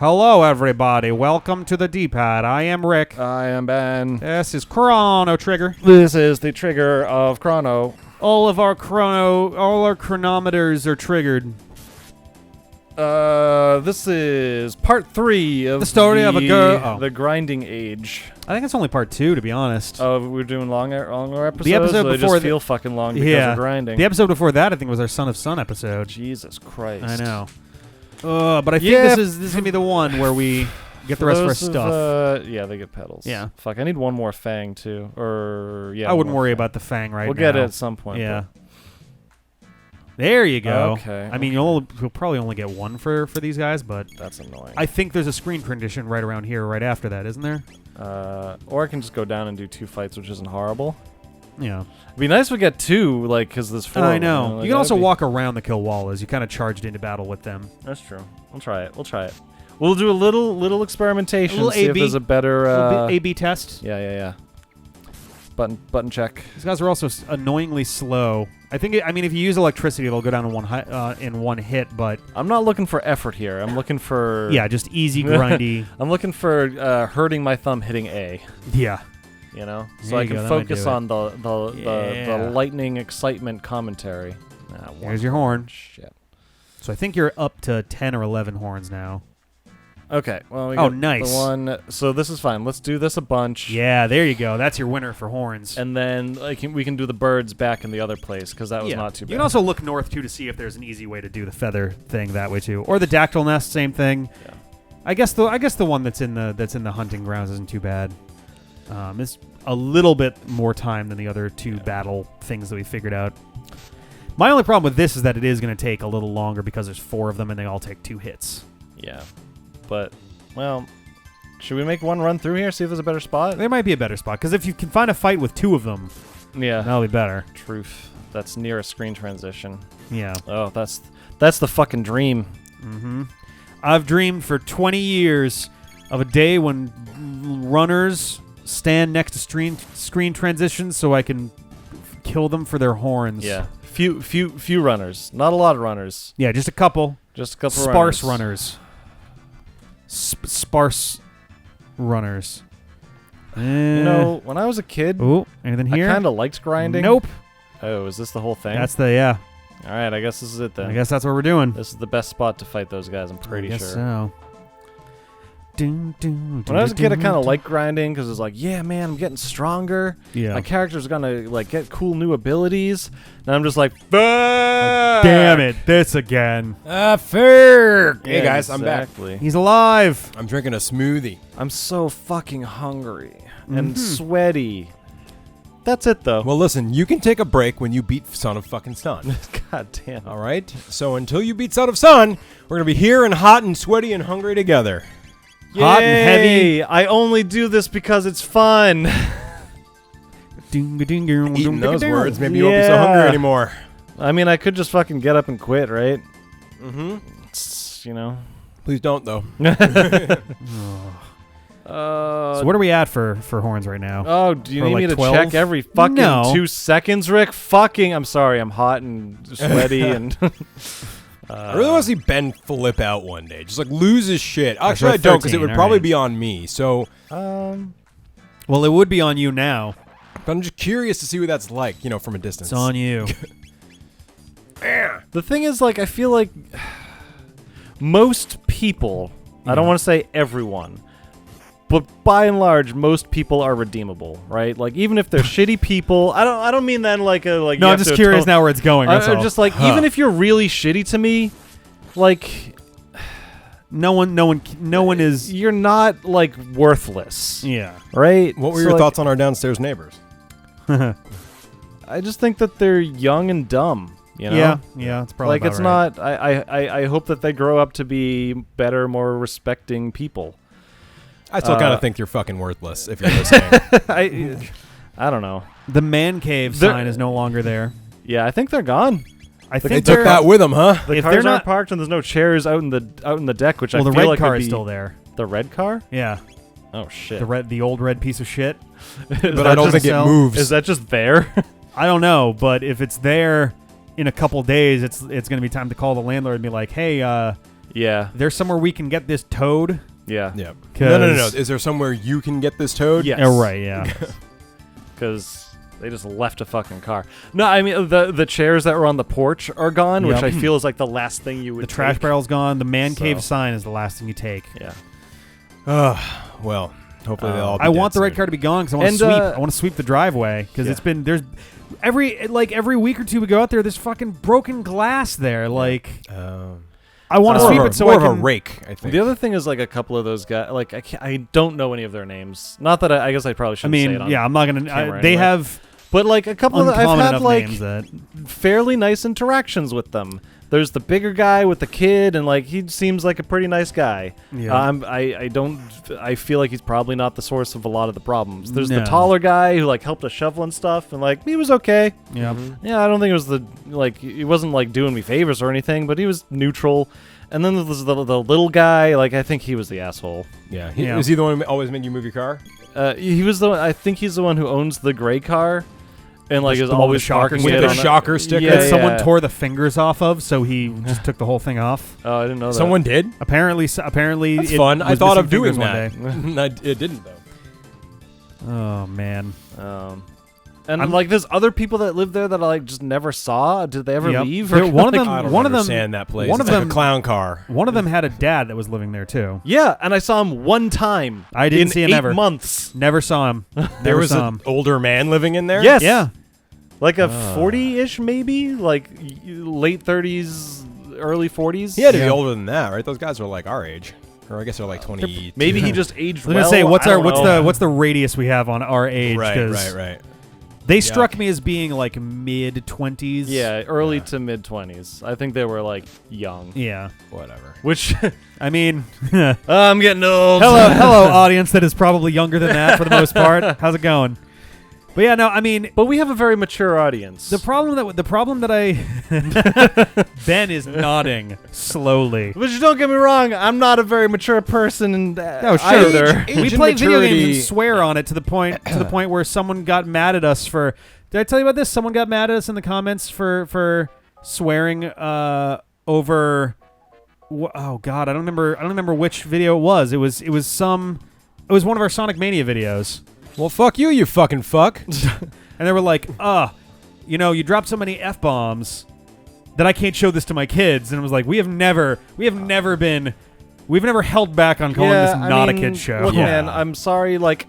Hello, everybody. Welcome to the D-Pad. I am Rick. I am Ben. This is Chrono Trigger. This is the trigger of Chrono. All our chronometers are triggered. This is part 3 of the story of a girl. Oh. The grinding age. I think it's only part 2, to be honest. Oh, we're doing longer episodes? The episode they before just feel fucking long because of grinding. The episode before that, I think, was our Son of Sun episode. Jesus Christ. I know. But I think this is gonna be the one where we get the rest of our stuff. Yeah, they get pedals. Yeah. Fuck, I need one more fang too. Or yeah. I wouldn't worry about the fang right now. We'll get it at some point. Yeah. There you go. Okay. I mean, you'll probably only get one for these guys, but that's annoying. I think there's a screen condition right around here, right after that, isn't there? Or I can just go down and do 2 fights, which isn't horrible. Yeah. It'd be nice if we get 2, like, because there's 4. I know. Like, you can also walk around the kill wall as you kind of charged into battle with them. That's true. We'll try it. We'll do a little experimentation. A little see A/B. if there's a better A/B test. Yeah. Button check. These guys are also annoyingly slow. I mean, if you use electricity, they'll go down in one hit. But I'm not looking for effort here. I'm looking for just easy grindy. I'm looking for hurting my thumb hitting A. Yeah. You know, so There I you can go, focus on the lightning excitement commentary. Here's your horn. Shit. So I think you're up to 10 or 11 horns now. Okay. Well, we got nice. The one. So this is fine. Let's do this a bunch. Yeah, there you go. That's your winner for horns. And then we can do the birds back in the other place because that was not too bad. You can also look north too to see if there's an easy way to do the feather thing that way too, or the dactyl nest, same thing. Yeah. I guess the one that's in the hunting grounds isn't too bad. It's a little bit more time than the other 2 battle things that we figured out. My only problem with this is that it is going to take a little longer because there's 4 of them and they all take 2 hits. Yeah. But, well, should we make one run through here, see if there's a better spot? There might be a better spot, because if you can find a fight with 2 of them, that'll be better. Truth. That's near a screen transition. Yeah. Oh, that's the fucking dream. Mm-hmm. I've dreamed for 20 years of a day when runners stand next to screen transitions so I can kill them for their horns. Yeah. Few runners. Not a lot of runners. Yeah, just a couple. Sparse runners. Sparse runners. You know, when I was a kid, anything here? I kind of liked grinding. Nope. Oh, is this the whole thing? That's the, All right, I guess this is it then. I guess that's what we're doing. This is the best spot to fight those guys, I'm pretty sure. I guess so. When I was a kid, I kind of liked grinding because it was like, yeah, man, I'm getting stronger. Yeah. My character's gonna get cool new abilities, and I'm just like, fuck! Damn it, this again. Fair. Yeah, Hey guys, exactly. I'm back. He's alive. I'm drinking a smoothie. I'm so fucking hungry and sweaty. That's it though. Well, listen, you can take a break when you beat Son of fucking Sun. God damn. All right. So until you beat Son of Sun, we're gonna be here and hot and sweaty and hungry together. Hot and heavy. I only do this because it's fun. Eating those words, maybe you won't be so hungry anymore. I mean, I could just fucking get up and quit, right? Mm-hmm. You know. Please don't, though. So what are we at for horns right now? Oh, do you need me to 12? check every fucking No. 2 seconds, Rick? I'm sorry, I'm hot and sweaty and... I really want to see Ben flip out one day. Just, lose his shit. Actually, I what, don't, because it 13, would probably alright. be on me. So, Well, it would be on you now. but I'm just curious to see what that's like, from a distance. It's on you. The thing is, I feel like most people, I don't want to say everyone, but by and large, most people are redeemable, right? Even if they're shitty people, I don't mean that in No, I'm just curious now where it's going. That's all. I'm just even if you're really shitty to me, no one is. you're not worthless. Yeah. Right? What were your thoughts on our downstairs neighbors? I just think that they're young and dumb. You know? Yeah, it's probably it's about right. not. I hope that they grow up to be better, more respecting people. I still kind of think you're fucking worthless if you're listening. I don't know. The man cave sign is no longer there. Yeah, I think they're gone. I They think took that with them, huh? The if cars they're not aren't parked and there's no chairs out in the deck, which I the feel red like car would is be still there. The red car? Yeah. Oh shit. The old red piece of shit. But I don't think it moves. Is that just there? I don't know, but if it's there in a couple days, it's going to be time to call the landlord and be like, hey, Yeah. There's somewhere we can get this toad. Yeah. Yeah. 'Cause- No. Is there somewhere you can get this toad? Yes. Oh, right, yeah. Because they just left a fucking car. No, I mean the chairs that were on the porch are gone, which Yep. I feel is like the last thing you would. The trash take. barrel's gone. The man cave So- sign is the last thing you take. Yeah. Well, hopefully they'll all be I dead want the red soon. car to be gone because I want And, to sweep. uh, I want to sweep the driveway because Yeah. it's been there's every week or two we go out there. There's fucking broken glass there. Like I want to More sweep of it a- so more I of can. a rake, I think. The other thing is like a couple of those guys. Like I don't know any of their names. Not that I guess I probably I shouldn't say mean, it on yeah, I'm not gonna. camera They anyway. have But like a couple of I've uncommon had enough like names that. fairly nice interactions with them. There's the bigger guy with the kid, and like he seems like a pretty nice guy. Yeah. I feel like he's probably not the source of a lot of the problems. There's the No. taller guy who like helped us shovel and stuff, and like he was okay. Yeah. Yeah, I don't think it was he wasn't like doing me favors or anything, but he was neutral. And then there's the little guy, like I think he was the asshole. Yeah. Yeah. Is he the one who always made you move your car? He was I think he's the one who owns the gray car, and like The is one with always the shocker parking sticker? it With on the a- shocker sticker? Yeah, That someone yeah. tore the fingers off of, so he just took the whole thing off. Oh, I didn't know that. Someone did? Apparently, That's it fun. I was thought missing of doing fingers that. one day. It didn't, though. Oh man. And I'm- like there's other people that live there that I like just never saw. Did they ever Yep. leave? There- one of Like- them- I don't one of them- understand that place. one of It's like them- a clown car. One of them had a dad that was living there too. Yeah, and I saw him one time. I didn't in see him 8 ever. months. Never saw him. There Never was saw an him. older man living in there? Yes. Yeah. Like a 40-ish maybe, like late 30s, early 40s. He had to be Yeah. older than that, right? Those guys are like our age. Or I guess they're like 20. Maybe he just aged I was well. gonna say I don't know. what's the radius we have on our age? Right, 'cause right. They struck me as being like mid-20s. Yeah, early to mid 20s. I think they were like young. Yeah. Whatever. Which I mean, I'm getting old. hello, audience that is probably younger than that for the most part. How's it going? But yeah, no, I mean, But we have a very mature audience. the problem that I Ben is nodding slowly. Which don't get me wrong, I'm not a very mature person, and No, sure. either. Age We and play video games maturity- and swear on it to the point where someone got mad at us for. Did I tell you about this? Someone got mad at us in the comments for swearing over. Oh God, I don't remember which video it was. It was one of our Sonic Mania videos, Well, fuck you, you fucking fuck. and they were like, you dropped so many f-bombs that I can't show this to my kids. And it was like, we've never held back on calling this not a kid show. Look, Yeah. man, I'm sorry. Like,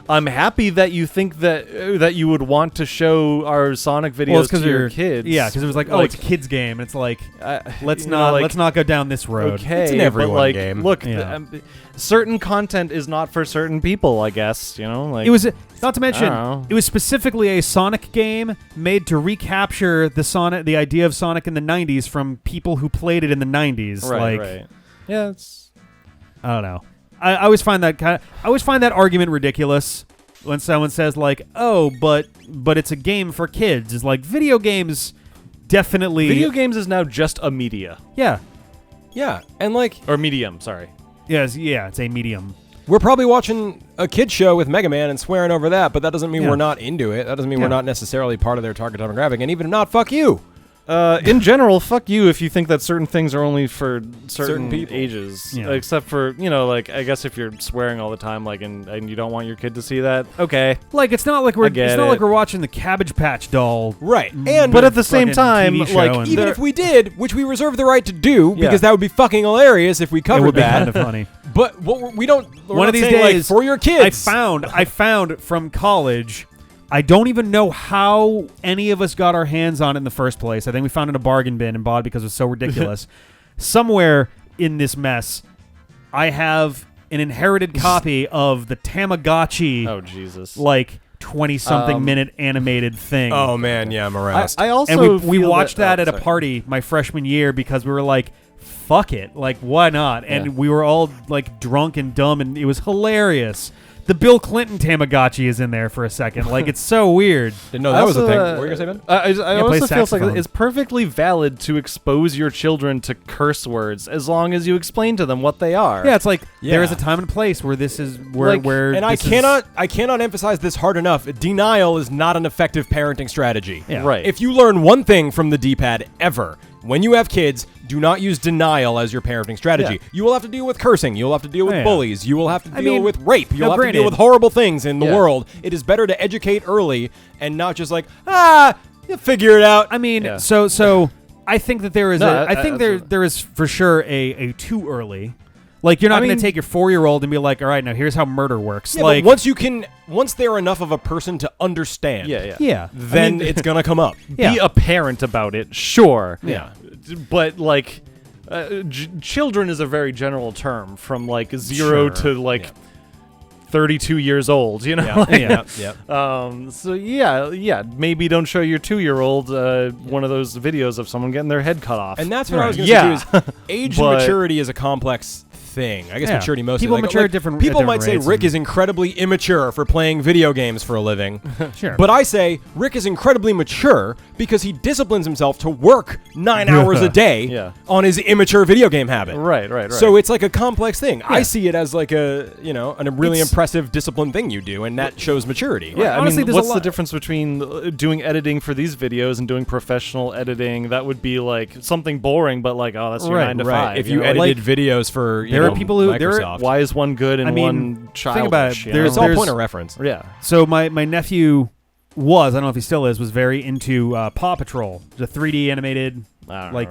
I'm happy that you think that you would want to show our Sonic videos to your kids. Yeah, because it was like, oh, it's a kids game. And it's like, let's not go down this road. Okay, It's an but everyone like, game. look, Yeah. certain content is not for certain people. I guess like It was not to mention I don't know. it was specifically a Sonic game made to recapture the idea of Sonic in the 90s from people who played it in the 90s. right, like, right. Yeah, it's I don't know. I always find that argument ridiculous when someone says like, "Oh, but it's a game for kids." It's like video games definitely video games is now just a media Yeah. Yeah, and like, or medium. Sorry. Yes, yeah, it's a medium. we're probably watching a kid show with Mega Man and swearing over that, but that doesn't mean Yeah. we're not into it. That doesn't mean Yeah. we're not necessarily part of their target demographic. And even if not, fuck you. In general, fuck you if you think that certain things are only for certain people. ages. Yeah. Except for, like, I guess if you're swearing all the time, like, and you don't want your kid to see that, okay. Like it's not like we're get like it. we're watching the Cabbage Patch Doll. Right. And But at the same fucking time, TV show like, and- even if we did, which we reserve the right to do, Yeah. because that would be fucking hilarious if we It covered would be that. kind of funny. But we don't. We're One not of these saying, like, days, for your kids. I found from college. I don't even know how any of us got our hands on it in the first place. I think we found it in a bargain bin and bought it because it was so ridiculous. Somewhere in this mess, I have an inherited copy of the Tamagotchi, Oh, Jesus. like 20-something minute animated thing. Oh man, yeah, I'm aroused. I also and we feel watched that at a sorry. party my freshman year because we were like, fuck it, like why not? And Yeah. we were all like drunk and dumb, and it was hilarious. The Bill Clinton Tamagotchi is in there for a second. Like it's so weird. Didn't know that was a Also, thing. What were you gonna say, Ben? I play also feel like saxophone. it's perfectly valid to expose your children to curse words as long as you explain to them what they are. Yeah, it's like there is Yeah. a time and place where this is where Like, where And I this is- cannot emphasize this hard enough. Denial is not an effective parenting strategy. Yeah. Right. If you learn one thing from the D-pad ever, when you have kids, do not use denial as your parenting strategy. Yeah. You will have to deal with cursing. You'll have to deal with bullies. You will have to deal with rape. You'll have to deal granted. with horrible things in the world. It is better to educate early and not just like, you figure it out. I mean, so I think that there is there is for sure a too early. Like, you're not going to take your 4-year-old and be like, all right, now here's how murder works. Yeah, like, but once they're enough of a person to understand, then it's going to come up. Be a parent about it, sure. Yeah. But, like, children is a very general term from, like, 0 to, like, 32 years old, you know? So, maybe don't show your 2-year-old one of those videos of someone getting their head cut off. And that's what I was going to say, too, is age and maturity is a complex thing. I guess maturity mostly. People mature at different People might say rates Rick is incredibly immature for playing video games for a living. Sure. But I say Rick is incredibly mature because he disciplines himself to work 9 hours a day on his immature video game habit. Right. So it's like a complex thing. I see it as like a really impressive disciplined thing you do, and that shows maturity. Yeah, honestly, I mean, what's the difference between doing editing for these videos and doing professional editing? That would be like something boring, but like, that's your 9 to 5. If you edited videos for there are people who Microsoft. Why is one good and one childish? Think about it. It's all point of reference. Yeah. So my nephew I don't know if he still is, was very into Paw Patrol, the 3D animated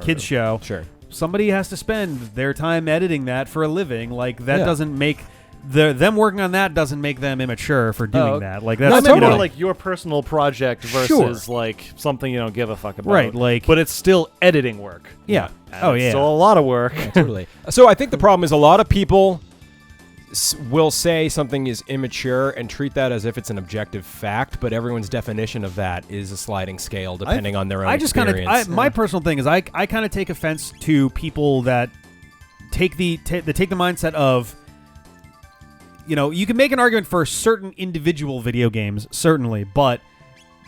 kids show. Sure. Somebody has to spend their time editing that for a living. Like, that doesn't make them working on that doesn't make them immature for doing that. Like, that's totally like your personal project versus like something you don't give a fuck about. Right. Like, but it's still editing work. Yeah. And it's still a lot of work. Yeah, totally. So I think the problem is a lot of people will say something is immature and treat that as if it's an objective fact, but everyone's definition of that is a sliding scale depending on their own experience. My personal thing is I kind of take offense to people that take the mindset of, you can make an argument for certain individual video games, certainly, but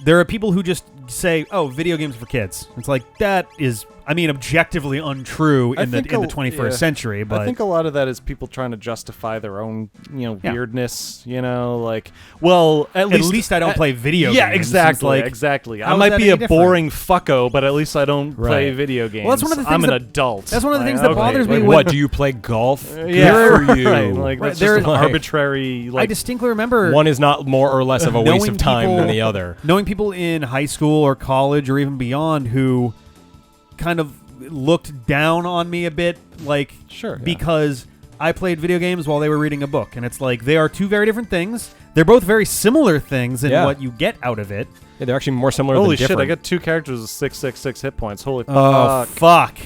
there are people who just say, "Oh, video games for kids." It's like, that is, objectively untrue in the 21st century. But I think a lot of that is people trying to justify their own, weirdness. Like, well, at least I don't play video games. Yeah, exactly. Exactly. I might be a boring fucko, but at least I don't play video games. Well, that's one of the things I'm an adult. That's one of the things that bothers me. What, do you play golf? Yeah, for you. Right. Like, that's just an arbitrary. I distinctly remember one is not more or less of a waste of time than the other. Knowing people in high school or college or even beyond who kind of looked down on me a bit, like, because I played video games while they were reading a book, and it's like, they are two very different things. They're both very similar things in what you get out of it. Yeah, they're actually more similar Holy than different. Holy shit, I got 2 characters with 666 hit points. Holy fuck. Oh, fuck.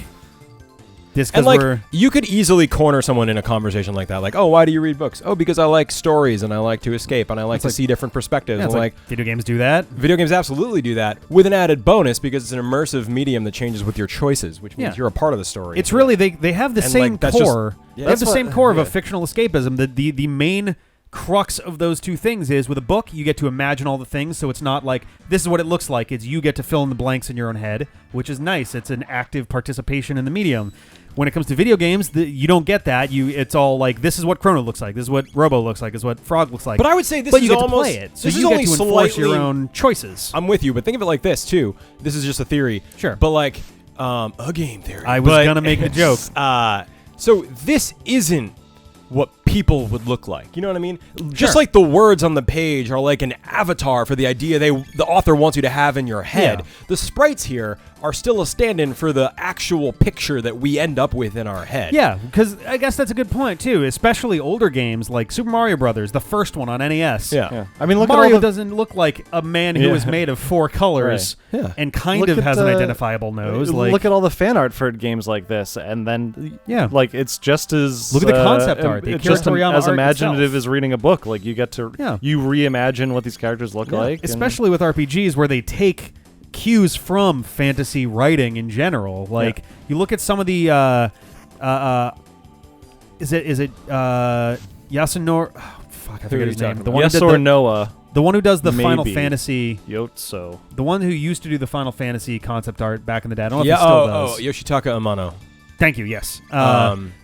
And you could easily corner someone in a conversation like that. Like, oh, why do you read books? Oh, because I like stories and I like to escape and I like to see different perspectives. Yeah, like, video games do that. Video games absolutely do that, with an added bonus because it's an immersive medium that changes with your choices, which means you're a part of the story. It's really, they have the same core. They have the same core of a fictional escapism. The main crux of those two things is, with a book, you get to imagine all the things, so it's not like, this is what it looks like. It's you get to fill in the blanks in your own head, which is nice. It's an active participation in the medium. When it comes to video games, you don't get that. It's all like, this is what Chrono looks like. This is what Robo looks like. This is what Frog looks like. But I would say this but is you get almost... to play it. So this you is get to enforce your own choices. I'm with you, but think of it like this, too. This is just a theory. Sure. But like, a game theory. I was going to make the joke. So this isn't what people would look like. You know what I mean? Just like the words on the page are like an avatar for the idea the author wants you to have in your head. Yeah. The sprites here are still a stand-in for the actual picture that we end up with in our head. Yeah, because I guess that's a good point, too, especially older games like Super Mario Brothers, the first one on NES. Yeah. I mean, Mario doesn't look like a man who is made of 4 colors and kind of has an identifiable nose. Look at all the fan art for games like this, and then like, it's just as... Look at the concept art. The Akira Toriyama as art imaginative itself. as reading a book. Like, you get to you reimagine what these characters look like. Especially with RPGs where they take cues from fantasy writing in general. Like, you look at some of the is it Yasunori, I forget his name. The one the one who does the Final Fantasy Yotso. The one who used to do the Final Fantasy concept art back in the day. I don't know if he still does. Yoshitaka Amano. Thank you, yes.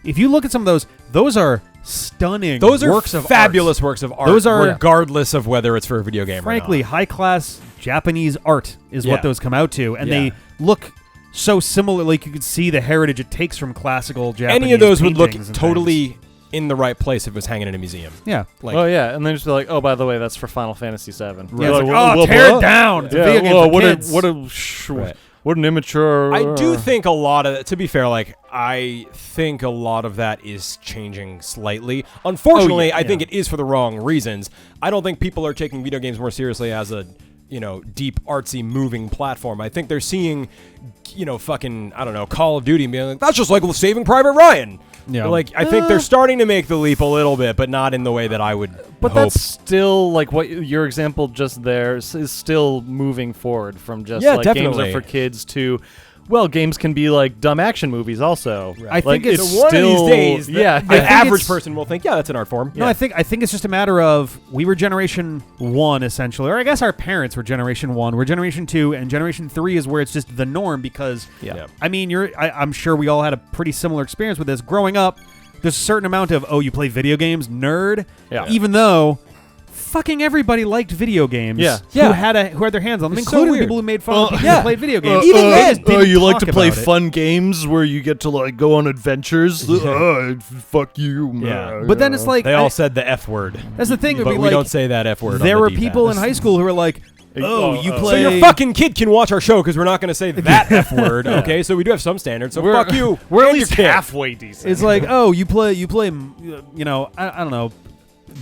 If you look at some of those are stunning those are works of fabulous works of art. Those are, regardless of whether it's for a video game frankly, or not. high-class Japanese art is what those come out to, and they look so similar. Like you could see the heritage it takes from classical Japanese. Any of those would look paintings and totally things. in the right place if it was hanging in a museum. Yeah. Like, Oh yeah, and then just be like, oh, by the way, that's for Final Fantasy VII. Yeah, it's Like, like, tear it down. It's a video game for kids. What an immature. I do think a lot of, to be fair, like I think a lot of that is changing slightly. Unfortunately, I think it is for the wrong reasons. I don't think people are taking video games more seriously as a, deep, artsy, moving platform. I think they're seeing, fucking, I don't know, Call of Duty and being like, that's just like Saving Private Ryan. Yeah. Like, I think they're starting to make the leap a little bit, but not in the way that I would But hope. that's still like what your example just there is still moving forward from just Yeah, like games definitely. are for kids to, well, games can be like dumb action movies also. I think it's So one still, of these days, yeah, an think average it's- person will think, yeah, that's an art form. No, I think it's just a matter of we were Generation 1 essentially, or I guess our parents were Generation 1. We're Generation 2, and Generation 3 is where it's just the norm because, Yeah. I mean, I'm sure we all had a pretty similar experience with this. Growing up, there's a certain amount of, you play video games, nerd, Yeah. even though fucking everybody liked video games. Yeah. Yeah. Who had their hands on them, It's so including weird. people who made fun of people yeah. who played video games. Even then, They just didn't you like talk to play about it. fun games where you get to like go on adventures. Fuck you. Yeah. But then it's like They all said the F word. that's the thing. It would But be we like don't say that F word. there on were the people in D-pad. high school who were like, you So play. your fucking kid can watch our show because we're not going to say that F word, okay? So we do have some standards. So fuck you. We're at and your least kid. halfway decent. It's like, you play, I don't know,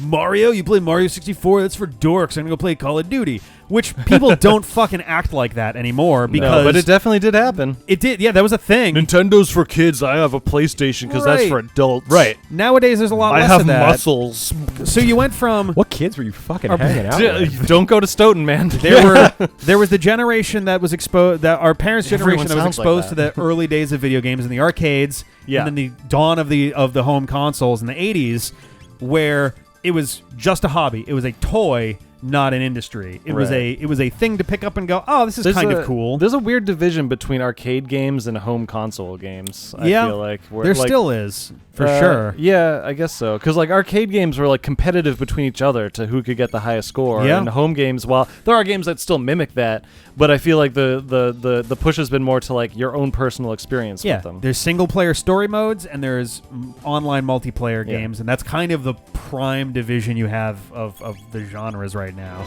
Mario. You play Mario 64. That's for dorks. I'm gonna go play Call of Duty, which people don't fucking act like that anymore because no, but it definitely did happen. it did. Yeah, that was a thing. Nintendo's for kids. I have a PlayStation because that's Right. for adults. Right. Nowadays, there's a lot I less have of that. muscles. So you went from What kids were you fucking hanging out with? Don't go to Stoughton, man. there was the generation that was exposed, that our parents' generation Everyone that was sounds like exposed to that. the early days of video games in the arcades, Yeah. and then the dawn of the home consoles in the 80s, where it was just a hobby. It was a toy, not an industry. It was Right. a thing to pick up and go, oh, this is kind of cool. There's a weird division between arcade games and home console games. I Yeah. feel like where, There like, still is, for sure. Yeah, I guess so. Because like arcade games were like competitive between each other to who could get the highest score. Yeah. And home games, while there are games that still mimic that, but I feel like the push has been more to like your own personal experience Yeah, with them. there's single-player story modes and there's online multiplayer Yeah. games, and that's kind of the prime division you have of the genres right now.